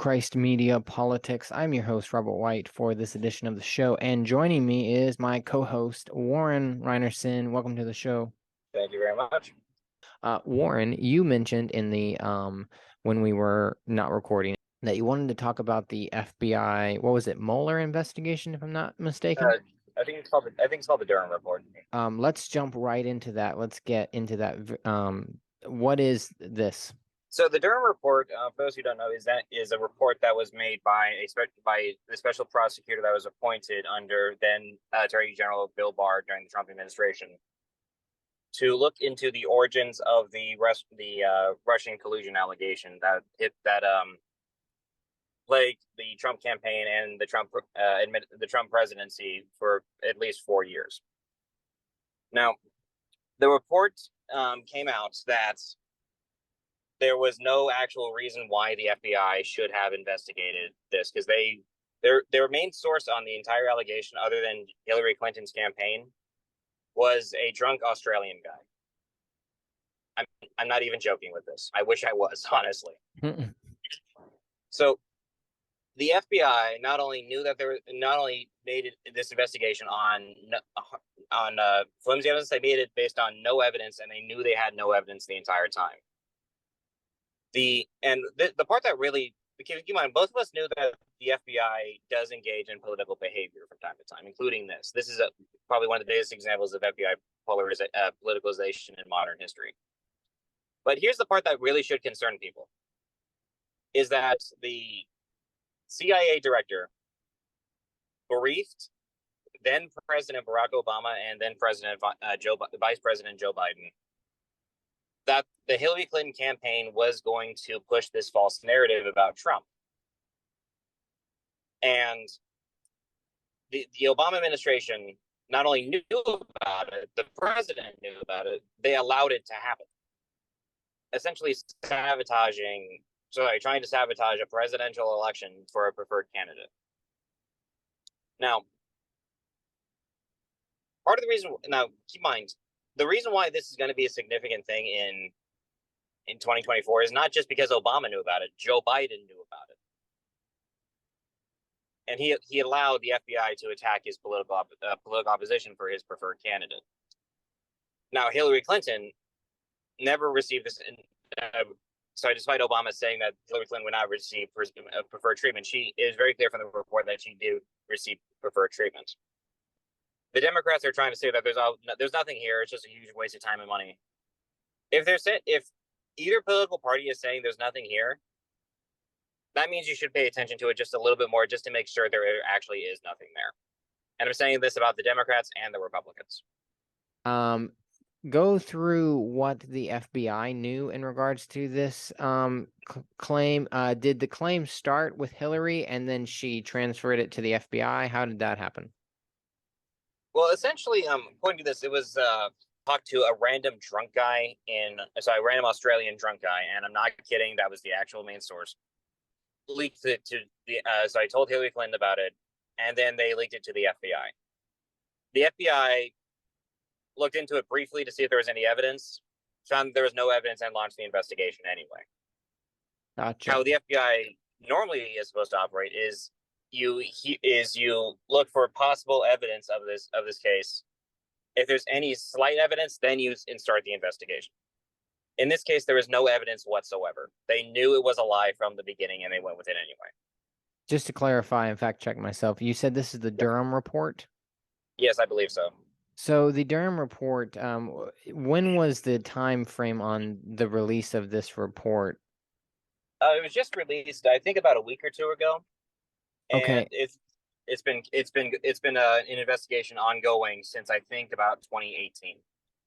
Christ Media Politics. I'm your host, Robert White, for this edition of the show. And joining me is my co-host, Warren Reinerson. Welcome to the show. Thank you very much. Warren, you mentioned in the when we were not recording that you wanted to talk about the FBI, what was it, Mueller investigation, if I'm not mistaken? I think it's called the Durham report. Let's jump right into that. Let's get into that. What is this? So the Durham report, for those who don't know, is a report that was made by by the special prosecutor that was appointed under then Attorney General Bill Barr during the Trump administration to look into the origins of the Russian collusion allegation that plagued the Trump campaign and the Trump presidency for at least 4 years. Now, the report came out that there was no actual reason why the FBI should have investigated this, because their main source on the entire allegation, other than Hillary Clinton's campaign, was a drunk Australian guy. I'm not even joking with this. I wish I was, honestly. So the FBI not only made this investigation on flimsy evidence, they made it based on no evidence, and they knew they had no evidence the entire time. The part that really, keep in mind, both of us knew that the FBI does engage in political behavior from time to time, including this. This is probably one of the biggest examples of FBI politicalization in modern history. But here's the part that really should concern people, is that the CIA director briefed then President Barack Obama and then Vice President Joe Biden that the Hillary Clinton campaign was going to push this false narrative about Trump. And the Obama administration not only knew about it, the president knew about it, they allowed it to happen. Essentially trying to sabotage a presidential election for a preferred candidate. Now, keep in mind, the reason why this is going to be a significant thing in 2024 is not just because Obama knew about it. Joe Biden knew about it. And he allowed the FBI to attack his political opposition for his preferred candidate. Now, Hillary Clinton never received this. So despite Obama saying that Hillary Clinton would not receive preferred treatment, she is very clear from the report that she did receive preferred treatment. The Democrats are trying to say that there's nothing here. It's just a huge waste of time and money. If either political party is saying there's nothing here, that means you should pay attention to it just a little bit more, just to make sure there actually is nothing there. And I'm saying this about the Democrats and the Republicans. Go through what the FBI knew in regards to this claim. Did the claim start with Hillary and then she transferred it to the FBI? How did that happen? Well, essentially, according to this, it was talked to a random random Australian drunk guy, and I'm not kidding. That was the actual main source. Leaked it to so I told Hillary Clinton about it, and then they leaked it to the FBI. The FBI looked into it briefly to see if there was any evidence, found there was no evidence, and launched the investigation anyway. Gotcha. How the FBI normally is supposed to operate is you look for possible evidence of this case. If there's any slight evidence, then you start the investigation. In this case, there was no evidence whatsoever. They knew it was a lie from the beginning, and they went with it anyway. Just to clarify and fact check myself, you said this is the Durham report? Yes, I believe so. So the Durham report, when was the time frame on the release of this report? It was just released, I think, about a week or two ago. And okay. It's been an investigation ongoing since, I think, about 2018.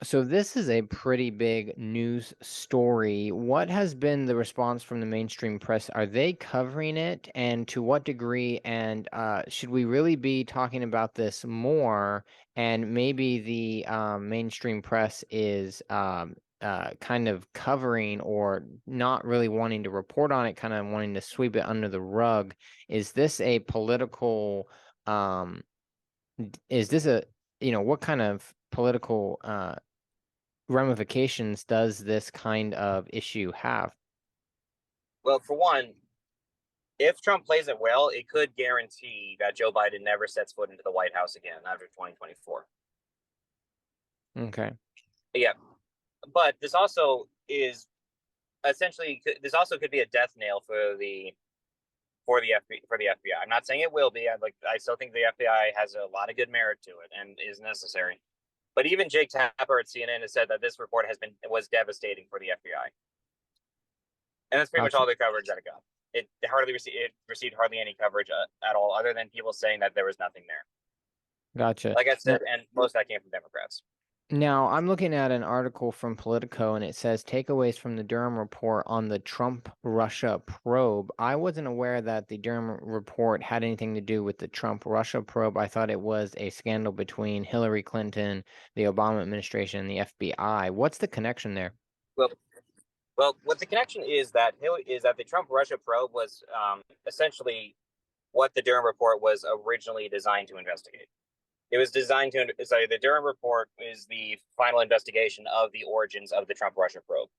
So this is a pretty big news story. What has been the response from the mainstream press? Are they covering it, and to what degree? And should we really be talking about this more? And maybe the mainstream press is kind of covering or not really wanting to report on it, kind of wanting to sweep it under the rug. Is this a political? Is this what kind of political ramifications does this kind of issue have? Well, for one, if Trump plays it well, it could guarantee that Joe Biden never sets foot into the White House again after 2024. Okay. Yeah, but this also is essentially this also could be a death nail for the FBI. I'm not saying it will be. I still think the FBI has a lot of good merit to it and is necessary. But even Jake Tapper at CNN has said that this report was devastating for the FBI, and that's pretty much Gotcha. all the coverage that it got. It received hardly any coverage at all, other than people saying that there was nothing there. Gotcha. Like I said, and most of that came from Democrats. Now, I'm looking at an article from Politico and it says takeaways from the Durham report on the Trump Russia probe. I wasn't aware that the Durham report had anything to do with the Trump Russia probe. I thought it was a scandal between Hillary Clinton, the Obama administration, and the FBI. What's the connection there? Well, what the connection is that the Trump Russia probe was essentially what the Durham report was originally designed to investigate. It was designed to sorry, the Durham report is the final investigation of the origins of the Trump Russia probe,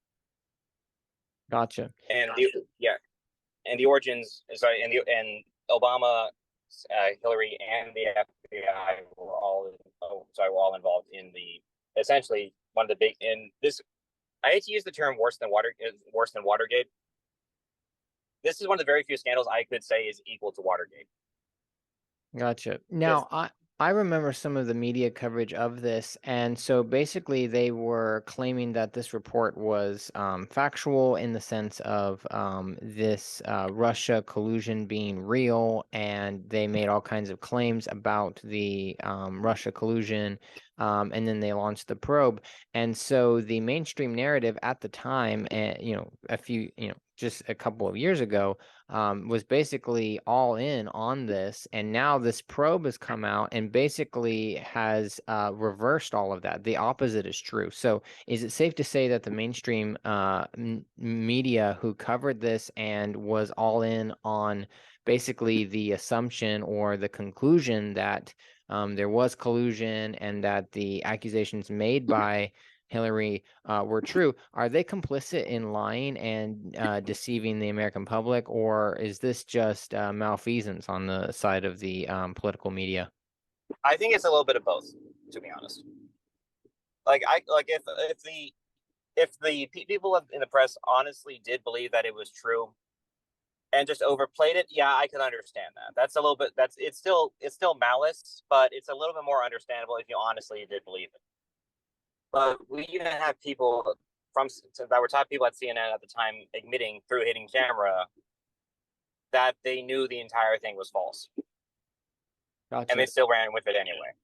Gotcha. and the origins and Obama, Hillary, and the FBI were all involved in the essentially one of the big in this. I hate to use the term worse than Watergate. This is one of the very few scandals I could say is equal to Watergate. Gotcha. This Now, I remember some of the media coverage of this, and so basically they were claiming that this report was factual in the sense of this Russia collusion being real, and they made all kinds of claims about the Russia collusion, and then they launched the probe. And so the mainstream narrative at the time, and just a couple of years ago, was basically all in on this, and now this probe has come out and basically has reversed all of that. The opposite is true. So, is it safe to say that the mainstream media who covered this and was all in on basically the assumption or the conclusion that there was collusion and that the accusations made by Hillary were true, are they complicit in lying and deceiving the American public, or is this just malfeasance on the side of the political media? I think it's a little bit of both, to be honest. If the people in the press honestly did believe that it was true and just overplayed it, yeah, I could understand that. That's a little bit. It's still malice, but it's a little bit more understandable if you honestly did believe it. But we even have people that were top people at CNN at the time admitting through hidden camera that they knew the entire thing was false, and they Gotcha. still ran with it anyway.